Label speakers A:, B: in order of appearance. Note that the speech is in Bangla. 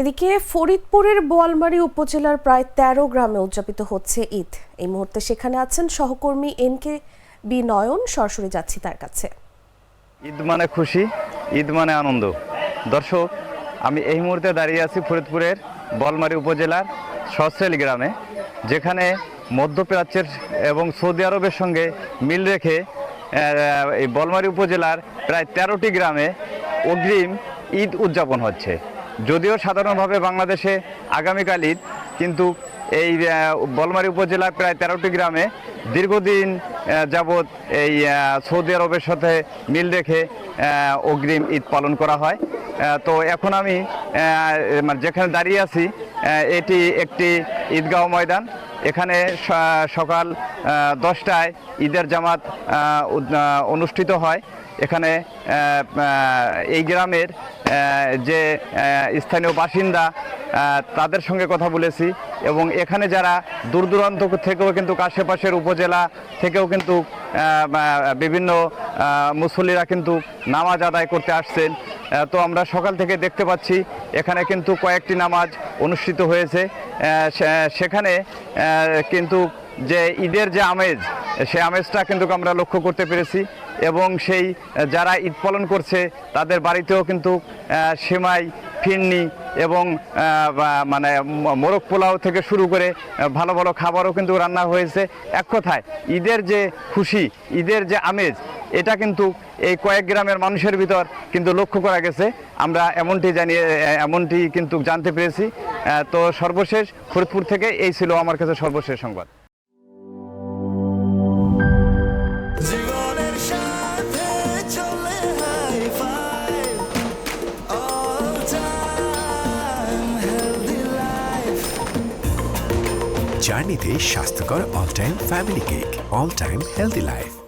A: এদিকে ফরিদপুরের বোয়ালমারী উপজেলার প্রায় ১৩ গ্রামে উদযাপিত হচ্ছে ঈদ। এই মুহূর্তে সেখানে আছেন সহকর্মী এনকে বি নয়ন। সরাসরি যাচ্ছি তার কাছে।
B: ঈদ মানে খুশি, ঈদ মানে আনন্দ। দর্শক, আমি এই মুহূর্তে দাঁড়িয়ে আছি ফরিদপুরের বোয়ালমারী উপজেলার সহস্রালী গ্রামে, যেখানে মধ্যপ্রাচ্যের এবং সৌদি আরবের সঙ্গে মিল রেখে এই বোয়ালমারী উপজেলার প্রায় ১৩টি গ্রামে অগ্রিম ঈদ উদযাপন হচ্ছে। যদিও সাধারণভাবে বাংলাদেশে আগামীকাল ঈদ, কিন্তু এই বোয়ালমারী উপজেলার প্রায় ১৩টি গ্রামে দীর্ঘদিন যাবৎ এই সৌদি আরবের সাথে মিল রেখে অগ্রিম ঈদ পালন করা হয়। তো এখন আমি যেখানে দাঁড়িয়ে আছি, এটি একটি ঈদগাহ ময়দান। এখানে সকাল 10টায় ঈদের জামাত অনুষ্ঠিত হয়। এখানে এই গ্রামের যে স্থানীয় বাসিন্দা তাদের সঙ্গে কথা বলেছি, এবং এখানে যারা দূর দূরান্ত থেকেও কিন্তু আশেপাশের উপজেলা থেকেও কিন্তু বিভিন্ন মুসল্লিরা কিন্তু নামাজ আদায় করতে আসছেন। তো আমরা সকাল থেকে দেখতে পাচ্ছি এখানে কিন্তু কয়েকটি নামাজ অনুষ্ঠিত হয়েছে। সেখানে কিন্তু যে ঈদের যে আমেজ, সেই আমেজটা কিন্তু আমরা লক্ষ্য করতে পেরেছি, এবং সেই যারা ঈদ পালন করছে তাদের বাড়িতেও কিন্তু সেমাই, ফিরনি এবং মানে মোরগ পোলাও থেকে শুরু করে ভালো ভালো খাবারও কিন্তু রান্না হয়েছে। এক কথায় ঈদের যে খুশি, ঈদের যে আমেজ, এটা কিন্তু এই কয়েক গ্রামের মানুষের ভিতর কিন্তু লক্ষ্য করা গেছে। আমরা এমনটি কিন্তু জানতে পেরেছি। তো সর্বশেষ ফরিদপুর থেকে এই ছিল আমার কাছে সর্বশেষ সংবাদ।
C: জার্নিতে স্বাস্থ্যকর all time family cake, all time healthy life.